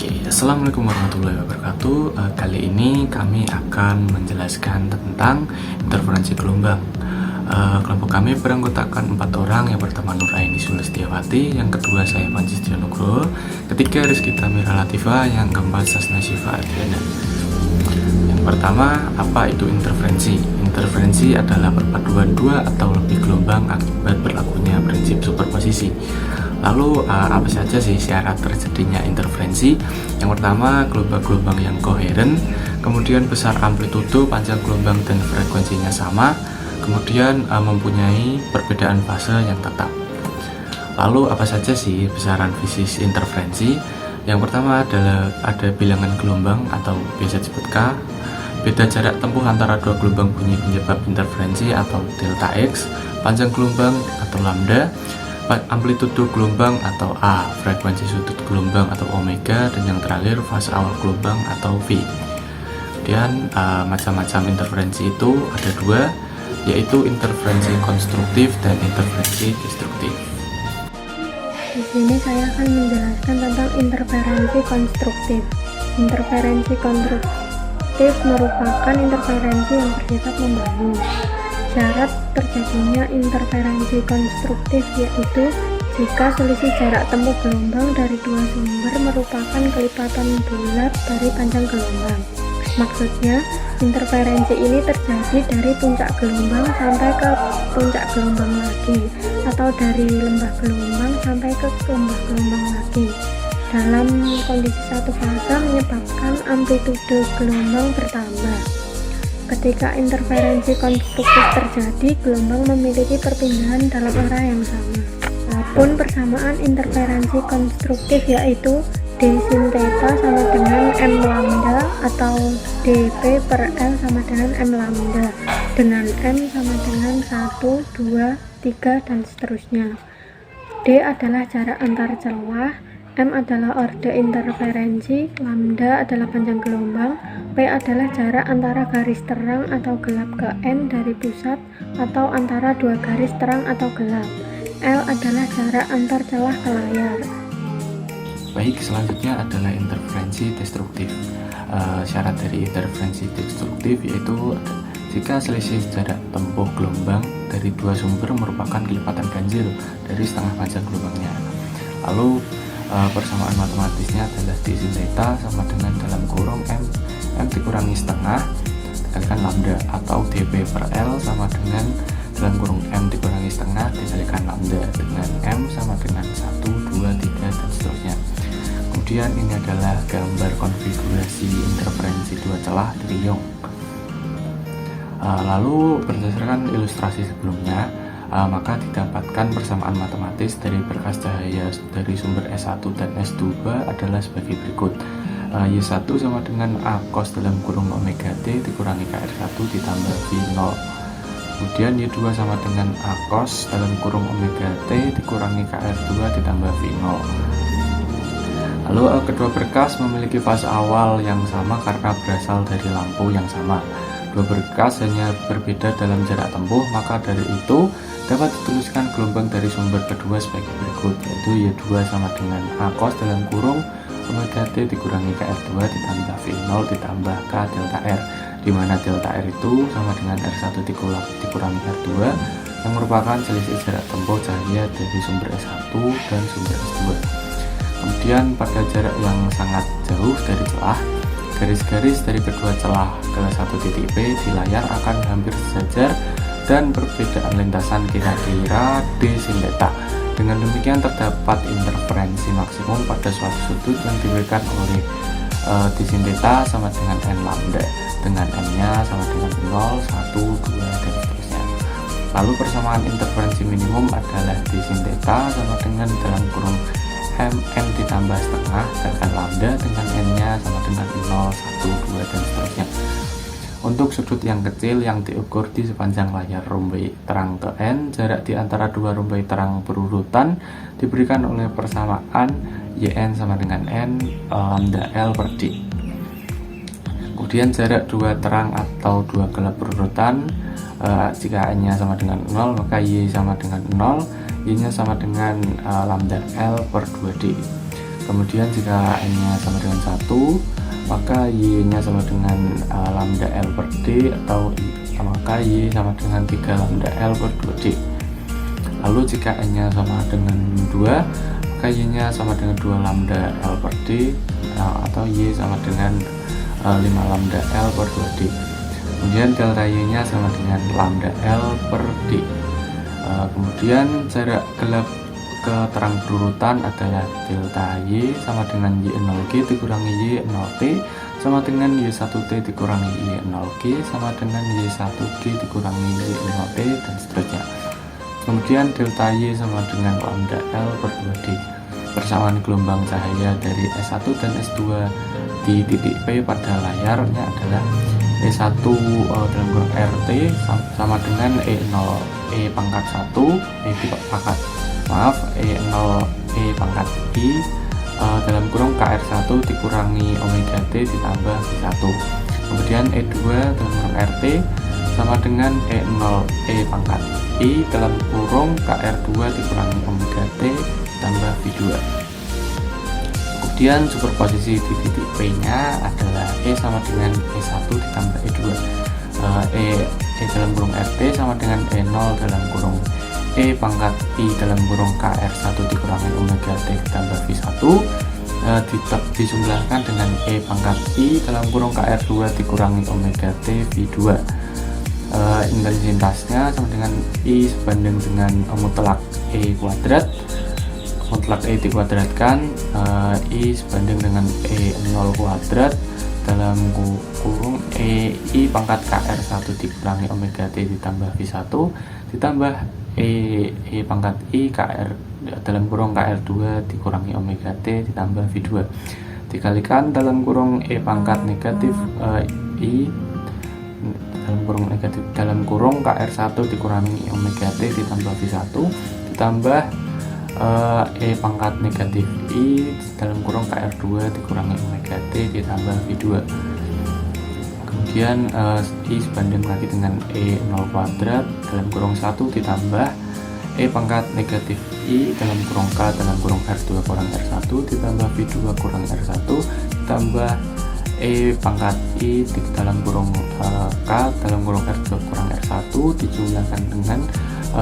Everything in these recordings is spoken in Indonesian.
Assalamualaikum warahmatullahi wabarakatuh. Kali ini kami akan menjelaskan tentang interferensi gelombang. Kelompok kami beranggotakan 4 orang. Yang pertama Nuraini Sulistiawati, yang kedua saya Panji Setianugroho, ketiga Rizky Tamira Latifa, yang keempat Sasna Syifa Adriana. Yang pertama, apa itu interferensi? Interferensi adalah perpaduan dua atau lebih gelombang akibat berlakunya prinsip superposisi. Lalu apa saja sih syarat terjadinya interferensi? Yang pertama, gelombang-gelombang yang koheren, kemudian besar amplitudo, panjang gelombang dan frekuensinya sama, kemudian mempunyai perbedaan fase yang tetap. Lalu apa saja sih besaran fisis interferensi? Yang pertama adalah ada bilangan gelombang atau biasa disebut K, beda jarak tempuh antara dua gelombang bunyi penyebab interferensi atau delta X, panjang gelombang atau lambda, amplitudo gelombang atau A, frekuensi sudut gelombang atau omega, dan yang terakhir fase awal gelombang atau V. Kemudian macam-macam interferensi itu ada dua, yaitu interferensi konstruktif dan interferensi destruktif. Di sini saya akan menjelaskan tentang interferensi konstruktif. Interferensi konstruktif merupakan interferensi yang bersifat membangun. Syarat terjadinya interferensi konstruktif yaitu jika selisih jarak tempuh gelombang dari dua sumber merupakan kelipatan bulat dari panjang gelombang. Maksudnya, interferensi ini terjadi dari puncak gelombang sampai ke puncak gelombang lagi, atau dari lembah gelombang sampai ke lembah gelombang lagi. Dalam kondisi satu fase menyebabkan amplitudo gelombang bertambah. Ketika interferensi konstruktif terjadi, gelombang memiliki perpindahan dalam arah yang sama. Adapun persamaan interferensi konstruktif yaitu d sin theta sama dengan m lambda atau dp per L sama dengan m lambda, dengan m sama dengan 1, 2, 3 dan seterusnya. D adalah jarak antar celah, M adalah orde interferensi, lambda adalah panjang gelombang, P adalah jarak antara garis terang atau gelap ke N dari pusat atau antara dua garis terang atau gelap, L adalah jarak antar celah ke layar. Baik, selanjutnya adalah interferensi destruktif. Syarat dari interferensi destruktif yaitu jika selisih jarak tempuh gelombang dari dua sumber merupakan kelipatan ganjil dari setengah panjang gelombangnya. Lalu persamaan matematisnya adalah d sin theta sama dengan dalam kurung m dikurangi setengah dikalikan lambda, atau dp per L sama dengan dalam kurung m dikurangi setengah dikalikan lambda, dengan m sama dengan 1, 2, 3 dan seterusnya. Kemudian ini adalah gambar konfigurasi interferensi dua celah dari Young. Lalu berdasarkan ilustrasi sebelumnya, maka didapatkan persamaan matematis dari berkas cahaya dari sumber S1 dan S2 adalah sebagai berikut. Y1 sama dengan A cos dalam kurung omega T dikurangi KR1 ditambah V0. Kemudian Y2 sama dengan A cos dalam kurung omega T dikurangi KR2 ditambah V0. Lalu kedua berkas memiliki fase awal yang sama karena berasal dari lampu yang sama. Dua berkas hanya berbeda dalam jarak tempuh, maka dari itu dapat dituliskan gelombang dari sumber kedua sebagai berikut, yaitu Y2 sama dengan A cos dalam kurung omega T dikurangi KR2 ditambah V0 ditambah K delta R, di mana delta R itu sama dengan R1 dikurangi R2 yang merupakan selisih jarak tempuh cahaya dari sumber S1 dan sumber S2. Kemudian pada jarak yang sangat jauh dari celah, garis-garis dari kedua celah ke satu titik P di layar akan hampir sejajar dan perbedaan lintasan kira-kira d sin theta. Dengan demikian terdapat interferensi maksimum pada suatu sudut yang diberikan oleh d sin theta sama dengan n lambda, dengan n-nya sama dengan 0, 1, 2 dan seterusnya. Lalu persamaan interferensi minimum adalah d sin theta sama dengan dalam kurung m ditambah setengah dikalikan lambda dengan n-nya sama dengan 0, 1, 2 dan seterusnya. Untuk sudut yang kecil yang diukur di sepanjang layar rumbai terang ke N, jarak di antara dua rumbai terang berurutan diberikan oleh persamaan Yn sama dengan N lambda L per D. Kemudian jarak dua terang atau dua gelap berurutan, jika N-nya sama dengan 0 maka Y sama dengan 0, Y nya sama dengan lambda L per 2D. Kemudian jika n-nya sama dengan 1, maka y-nya sama dengan lambda L per D, atau maka y sama dengan 3 lambda L per 2D. Lalu jika n-nya sama dengan 2, maka y-nya sama dengan 2 lambda L per D, atau y sama dengan 5 lambda L per 2D. Kemudian delta y-nya sama dengan lambda L per D. Kemudian jarak gelap ke terang berurutan adalah delta y sama dengan y0g dikurangi y0t sama dengan y1t dikurangi y0g sama dengan y1g dikurangi y0t, dan seterusnya. Kemudian delta y sama dengan lambda L per 2D. Persamaan gelombang cahaya dari S1 dan S2 di titik P pada layarnya adalah E1 dalam kurung RT sama dengan E0 E pangkat 1 E pangkat I dalam kurung KR1 dikurangi omega T ditambah V1. Kemudian E2 dalam kurung RT sama dengan E0 E pangkat I dalam kurung KR2 dikurangi omega T ditambah V2. Kemudian superposisi di titik P nya adalah E sama dengan E1 ditambah E2. E dalam kurung RT sama dengan E0 dalam kurung E pangkat I dalam kurung KR1 dikurangi omega T ditambah V1 dijumlahkan dengan E pangkat I dalam kurung KR2 dikurangi omega T V2. Intensitasnya sama dengan I sebanding dengan mutlak E kuadrat. Mutlak E dikuadratkan I sebanding dengan E0 kuadrat dalam kurung I pangkat KR1 dikurangi omega T ditambah V1 ditambah E pangkat I KR dalam kurung KR2 dikurangi omega T ditambah V2 dikalikan dalam kurung E pangkat negatif I dalam kurung KR1 dikurangi omega T ditambah V1 ditambah E pangkat negatif I dalam kurung KR2 dikurangi omega T ditambah V2. Kemudian I sebanding lagi dengan E0 kuadrat dalam kurung 1 ditambah E pangkat negatif I dalam kurung K dalam kurung R2 kurang R1 ditambah V2 kurang R1 ditambah E pangkat I dalam kurung K dalam kurung R2 kurang R1 dijumlahkan dengan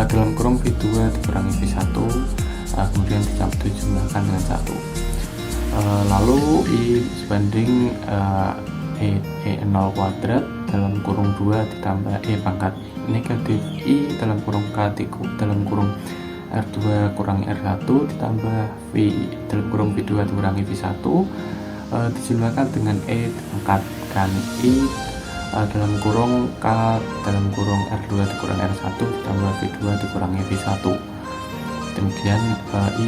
dalam kurung V2 dikurangi V1 kemudian dijumlahkan dengan 1. Lalu I sebanding E0 kuadrat dalam kurung 2 ditambah E pangkat negatif I dalam kurung K dalam kurung R2 kurangi R1 ditambah V dalam kurung V2 dikurangi V1 dijumlahkan dengan E dipangkatkan I dalam kurung K dalam kurung R2 dikurangi R1 ditambah V2 dikurangi V1. Demikian I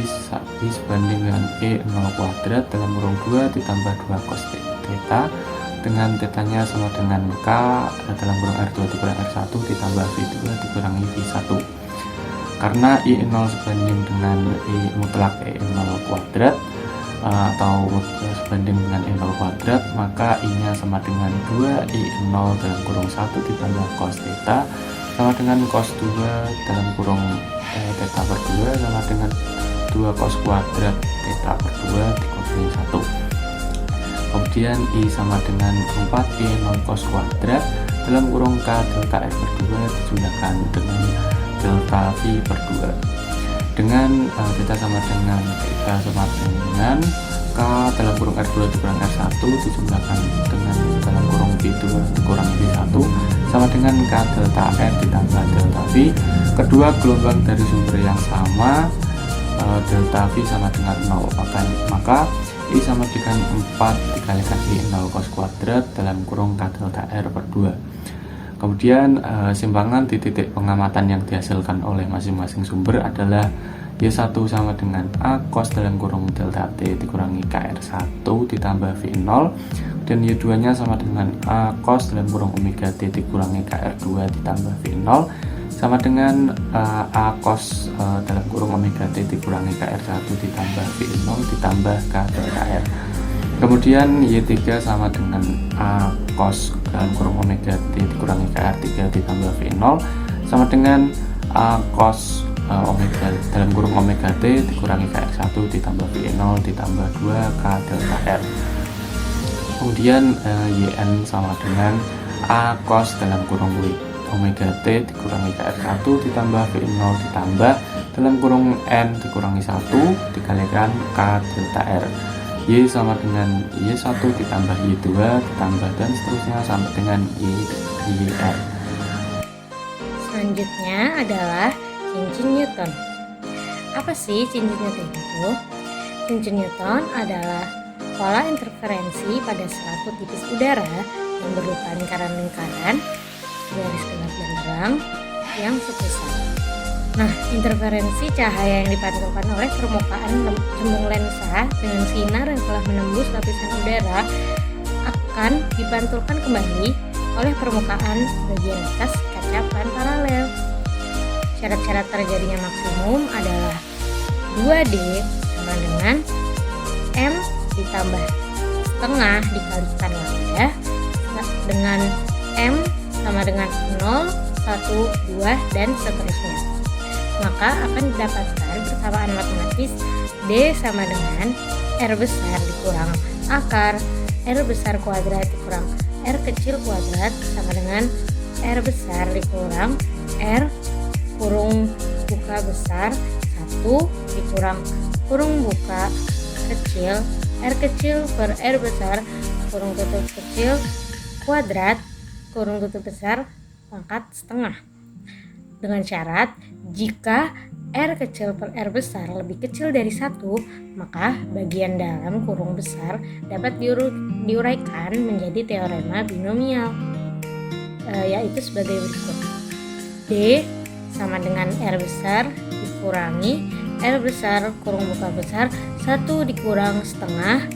sebanding dengan E0 kuadrat dalam kurung 2 ditambah 2 cos theta dengan tetanya sama dengan K dalam kurung R2 dikurangi R1 ditambah V2 dikurangi V1. Karena I0 sebanding dengan I mutlak E0 kuadrat atau sebanding dengan E0 kuadrat, maka I nya sama dengan 2 I0 dalam kurung 1 ditambah cos theta sama dengan cos 2 dalam kurung theta per 2 sama dengan 2 cos kuadrat theta per 2 dikurangi 1. Kemudian I sama dengan 4 I0 cos kuadrat dalam kurung K delta R per 2 dijumlahkan dengan delta V per 2 dengan theta sama dengan K dalam kurung R2 dikurangi R1 dijumlahkan dengan dalam kurung V2 dikurangi V1 sama dengan K delta R ditambah delta V. Kedua gelombang dari sumber yang sama, delta V sama dengan 0, maka I sama dengan 4 dikalikan I0 cos kuadrat dalam kurung K delta R per 2. Kemudian simpangan di titik pengamatan yang dihasilkan oleh masing-masing sumber adalah Y1 sama dengan A cos dalam kurung delta T dikurangi KR1 ditambah V0, dan Y2 nya sama dengan A cos dalam kurung omega T dikurangi KR2 ditambah V0 sama dengan A cos dalam kurung omega T dikurangi KR1 ditambah V0 ditambah K delta R. Kemudian Y3 sama dengan A cos dalam kurung omega T dikurangi KR3 ditambah V0 sama dengan A cos dalam kurung omega T dikurangi KR1 ditambah VE0 ditambah 2 K delta R. Kemudian YN sama dengan A cos dalam kurung W omega T dikurangi KR1 ditambah VE0 ditambah dalam kurung N dikurangi 1 dikalikan K delta R. Y sama dengan Y1 ditambah Y2 ditambah dan seterusnya sampai dengan YR. Selanjutnya adalah cincin Newton. Apa sih cincin Newton itu? Cincin Newton adalah pola interferensi pada suatu tipis udara yang berupa lingkaran-lingkaran garis gelap dan terang yang sepusat. Nah, interferensi cahaya yang dipantulkan oleh permukaan cembung lensa dengan sinar yang telah menembus lapisan udara akan dipantulkan kembali oleh permukaan bagian atas kaca paralel. Syarat-syarat terjadinya maksimum adalah 2D sama dengan M ditambah setengah dikalikan lambda dengan M sama dengan 0, 1, 2, dan seterusnya. Maka akan didapatkan persamaan matematis D sama dengan R besar dikurang akar R besar kuadrat dikurang R kecil kuadrat sama dengan R besar dikurang R kurung buka besar 1 dikurang kurung buka kecil R kecil per R besar kurung tutup kecil kuadrat kurung tutup besar pangkat setengah. Dengan syarat jika R kecil per R besar lebih kecil dari 1, maka bagian dalam kurung besar dapat diuraikan menjadi teorema binomial, yaitu sebagai berikut. D sama dengan R besar dikurangi R besar kurung buka besar 1 dikurang setengah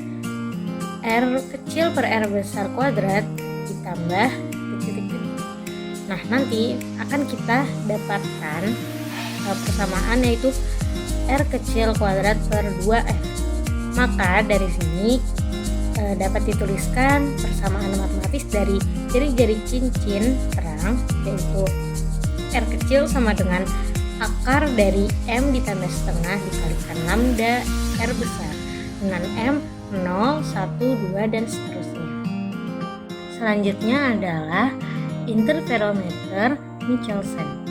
R kecil per R besar kuadrat ditambah titik-titik. Nah, nanti akan kita dapatkan persamaan yaitu R kecil kuadrat per 2R. Maka dari sini dapat dituliskan persamaan matematis dari jari-jari cincin terang yaitu R kecil sama dengan akar dari M ditambah setengah dikalikan lambda R besar dengan M 0, 1, 2, dan seterusnya. Selanjutnya adalah interferometer Michelson.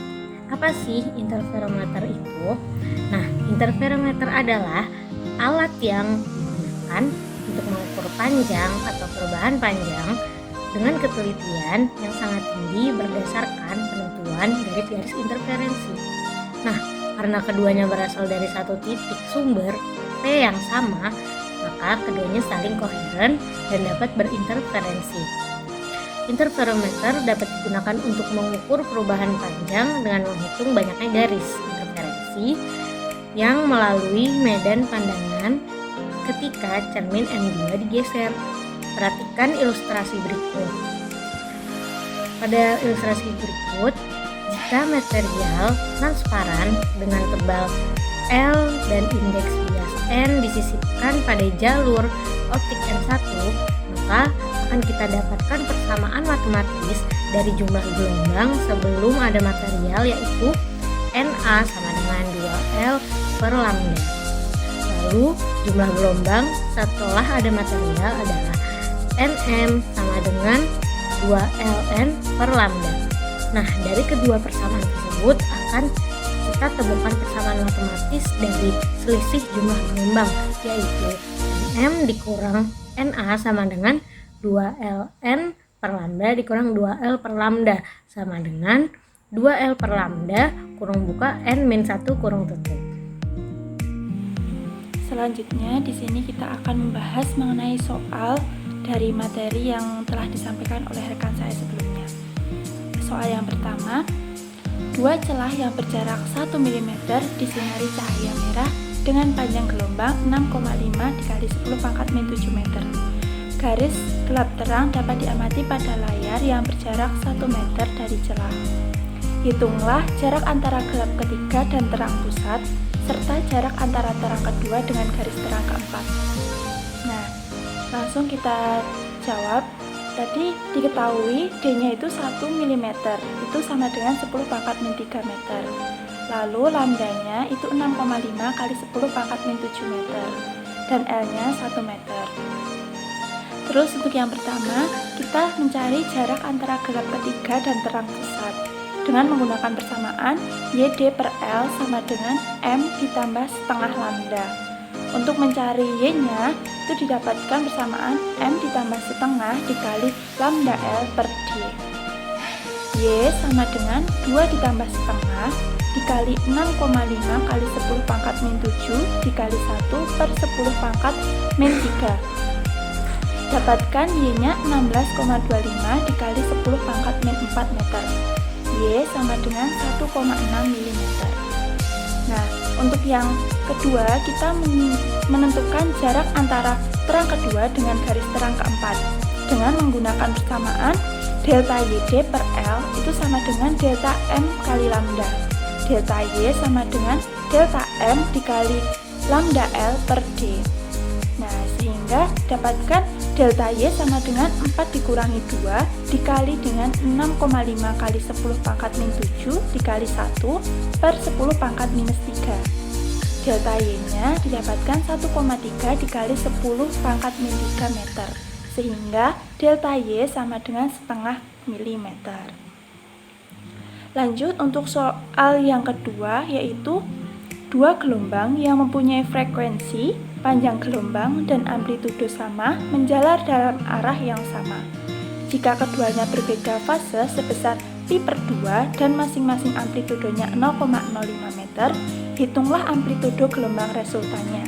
Apa sih interferometer itu? Nah, interferometer adalah alat yang digunakan untuk mengukur panjang atau perubahan panjang dengan ketelitian yang sangat tinggi berdasarkan penentuan garis-garis interferensi. Nah, karena keduanya berasal dari satu titik sumber P yang sama, maka keduanya saling koheren dan dapat berinterferensi. Interferometer dapat digunakan untuk mengukur perubahan panjang dengan menghitung banyaknya garis interferensi yang melalui medan pandangan ketika cermin M2 digeser. Perhatikan ilustrasi berikut. Pada ilustrasi berikut, jika material transparan dengan tebal L dan indeks bias N disisipkan pada jalur optik N1, maka akan kita dapatkan persamaan matematis dari jumlah gelombang sebelum ada material yaitu NA sama dengan 2L per lambda. Lalu jumlah gelombang setelah ada material adalah NM sama dengan 2Ln per lambda. Nah, dari kedua persamaan tersebut akan kita temukan persamaan matematis dari selisih jumlah gelombang yaitu NM dikurang NA sama dengan 2Ln per lambda dikurang 2L per lambda sama dengan 2L per lambda kurung buka N-1 kurung tutup. Selanjutnya di sini kita akan membahas mengenai soal dari materi yang telah disampaikan oleh rekan saya sebelumnya. Soal yang pertama, dua celah yang berjarak 1 mm disinari cahaya merah dengan panjang gelombang 6,5 dikali 10 pangkat min 7 meter. Garis gelap terang dapat diamati pada layar yang berjarak 1 meter dari celah. Hitunglah jarak antara gelap ketiga dan terang pusat, serta jarak antara terang kedua dengan garis terang keempat. Nah, langsung kita jawab. Tadi diketahui D-nya itu 1 mm, itu sama dengan 10 pangkat min 3 meter. Lalu lambdanya itu 6,5 kali 10 pangkat min 7 meter. Dan L-nya 1 meter. Terus untuk yang pertama, kita mencari jarak antara gelap ketiga dan terang pusat dengan menggunakan persamaan YD per L sama dengan M ditambah setengah lambda. Untuk mencari Y-nya, itu didapatkan persamaan M ditambah setengah dikali lambda L per D. Y sama dengan 2 ditambah setengah dikali 6,5 kali 10 pangkat min 7 dikali 1 per 10 pangkat min 3. Dapatkan Y-nya 16,25 dikali 10 pangkat min 4 meter. Y sama dengan 1,6 mm. Nah, untuk yang kedua, kita menentukan jarak antara terang kedua dengan garis terang keempat dengan menggunakan persamaan delta YD per L itu sama dengan delta M kali lambda. Delta Y sama dengan delta M dikali lambda L per D. Nah, sehingga dapatkan delta Y sama dengan 4 dikurangi 2 dikali dengan 6,5 kali 10 pangkat min 7 dikali 1 per 10 pangkat minus 3. Delta Y-nya didapatkan 1,3 dikali 10 pangkat min 3 meter. Sehingga delta Y sama dengan setengah milimeter. Lanjut untuk soal yang kedua, yaitu dua gelombang yang mempunyai frekuensi, panjang gelombang, dan amplitudo sama menjalar dalam arah yang sama. Jika keduanya berbeda fase sebesar pi per 2 dan masing-masing amplitudonya 0,05 meter, hitunglah amplitudo gelombang resultannya.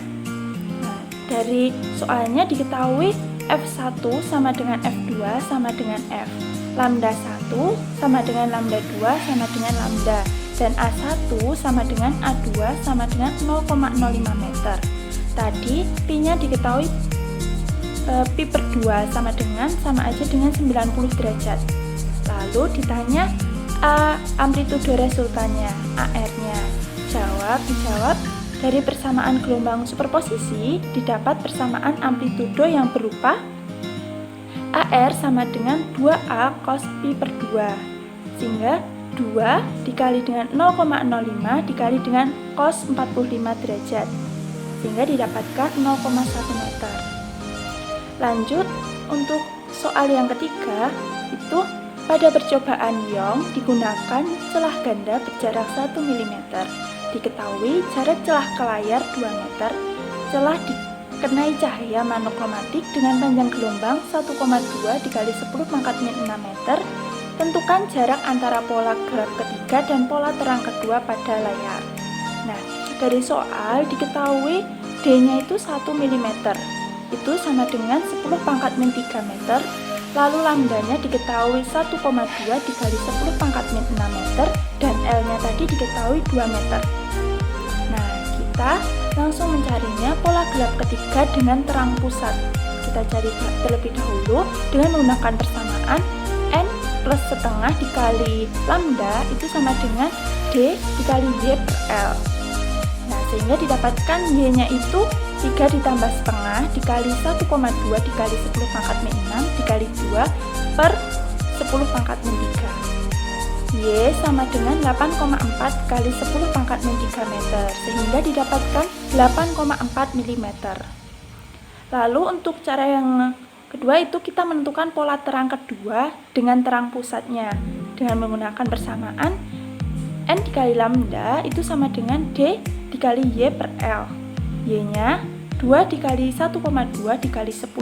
Nah, dari soalnya diketahui F1 sama dengan F2 sama dengan F. Lambda 1 sama dengan lambda 2 sama dengan lambda. Dan A1 sama dengan A2 sama dengan 0,05 meter. Tadi pi-nya diketahui pi per 2 sama aja dengan 90 derajat. Lalu ditanya amplitudo resultannya, AR-nya. Dijawab dari persamaan gelombang superposisi didapat persamaan amplitudo yang berupa AR sama dengan 2A cos pi per 2. Sehingga 2 dikali dengan 0,05 dikali dengan cos 45 derajat. Sehingga didapatkan 0,1 meter. Lanjut untuk soal yang ketiga, itu pada percobaan Young digunakan celah ganda berjarak 1 mm. Diketahui jarak celah ke layar 2 meter, celah dikenai cahaya monokromatik dengan panjang gelombang 1,2 dikali 10 pangkat min 6 meter. Tentukan jarak antara pola gelap ketiga dan pola terang kedua pada layar. Nah, dari soal diketahui D-nya itu 1 mm, itu sama dengan 10 pangkat min 3 meter. Lalu lambdanya diketahui 1,2 dikali 10 pangkat min 6 meter dan L-nya tadi diketahui 2 meter. Nah, kita langsung mencarinya pola gelap ketiga dengan terang pusat. Kita cari terlebih dahulu dengan menggunakan persamaan N plus setengah dikali lambda itu sama dengan D dikali Y per L. Nah, sehingga didapatkan Y-nya itu 3 ditambah setengah dikali 1,2 dikali 10 pangkat min 6 dikali 2 per 10 pangkat min 3. Y sama dengan 8,4 kali 10 pangkat min 3 meter, sehingga didapatkan 8,4 mm. Lalu untuk cara yang kedua itu kita menentukan pola terang kedua dengan terang pusatnya dengan menggunakan persamaan N dikali lambda itu sama dengan D dikali Y per L. Y-nya 2 dikali 1,2 dikali 10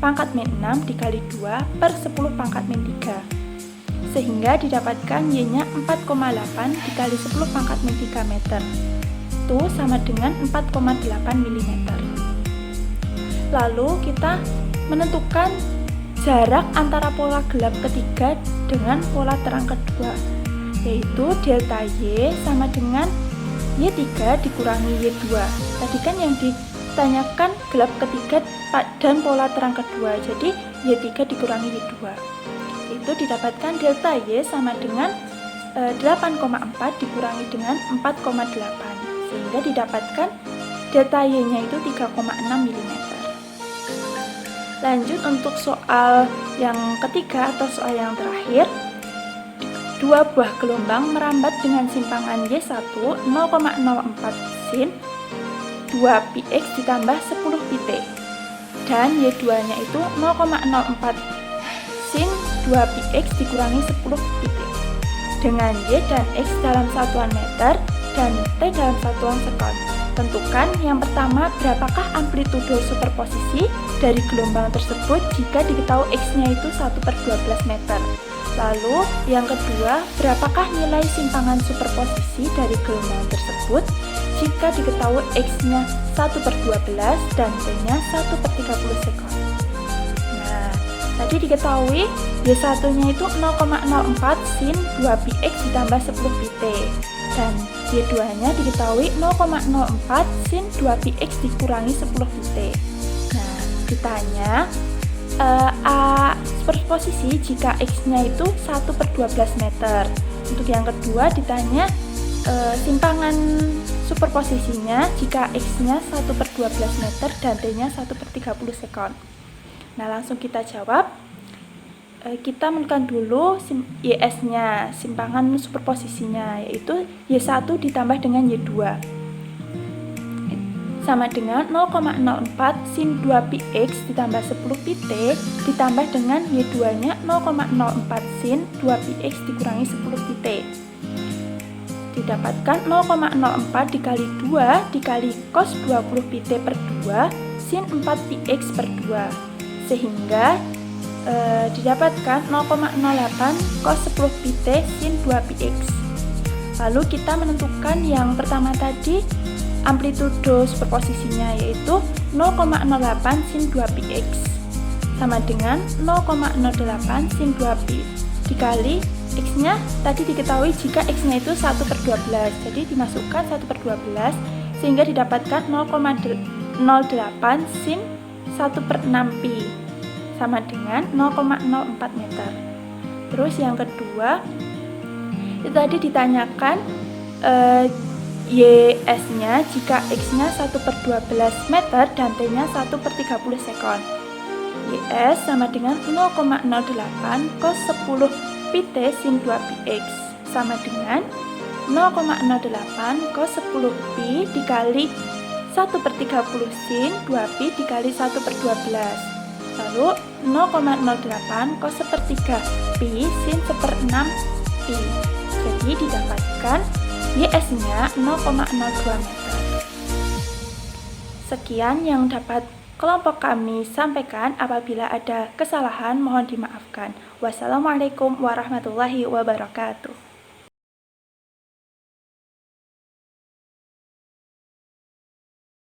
pangkat min 6 dikali 2 per 10 pangkat min 3. Sehingga didapatkan Y-nya 4,8 dikali 10 pangkat min 3 meter. Itu sama dengan 4,8 mm. Lalu kita menentukan jarak antara pola gelap ketiga dengan pola terang kedua, yaitu delta Y sama dengan Y3 dikurangi Y2. Tadi kan yang ditanyakan gelap ketiga dan pola terang kedua, jadi Y3 dikurangi Y2. Itu didapatkan delta Y sama dengan 8,4 dikurangi dengan 4,8, sehingga didapatkan delta Y-nya itu 3,6 mm. Lanjut untuk soal yang ketiga atau soal yang terakhir, dua buah gelombang merambat dengan simpangan Y1 0,04 sin 2πx ditambah 10 pt, dan Y2 nya itu 0,04 sin 2πx dikurangi 10 pt, dengan Y dan X dalam satuan meter dan T dalam satuan sekon. Tentukan yang pertama berapakah amplitudo superposisi dari gelombang tersebut jika diketahui X-nya itu 1/12 meter. Lalu yang kedua, berapakah nilai simpangan superposisi dari gelombang tersebut jika diketahui X-nya 1/12 dan T-nya 1/30 sekon. Nah, tadi diketahui Y1-nya itu 0,04 sin 2πx ditambah 10 pt, dan Y2-nya diketahui 0,04 sin 2πx dikurangi 10 pt. Nah, ditanya superposisi jika X-nya itu 1/12 meter. Untuk yang kedua ditanya simpangan superposisinya jika X-nya 1/12 meter dan T-nya 1/30 sekon. Nah, langsung kita jawab. Kita menentukan dulu YS-nya, simpangan superposisinya, yaitu Y1 ditambah dengan Y2 sama dengan 0,04 sin 2πx ditambah 10 pt ditambah dengan Y2-nya 0,04 sin 2πx dikurangi 10 pt. Didapatkan 0,04 dikali 2 dikali cos 20 pt per 2 sin 4πx per 2, sehingga didapatkan 0,08 cos 10 pt sin 2πx. Lalu kita menentukan yang pertama tadi amplitudo superposisinya, yaitu 0,08 sin 2πx sama dengan 0,08 sin 2pi dikali X-nya tadi diketahui jika X-nya itu 1/12, jadi dimasukkan 1/12 sehingga didapatkan 0,08 sin 1/6pi sama dengan 0,04 meter. Terus yang kedua, itu tadi ditanyakan YS-nya jika X-nya 1/12 meter dan T-nya 1/30 sekon. YS sama dengan 0,08 cos 10 pt sin 2πx sama dengan 0,08 cos 10 pi dikali 1/30 sin 2pi dikali 1/12. Lalu 0,08 cos 1/3 pi sin 1/6 pi. Jadi didapatkan YS-nya 0,02 meter. Sekian yang dapat kelompok kami sampaikan. Apabila ada kesalahan mohon dimaafkan. Wassalamualaikum warahmatullahi wabarakatuh.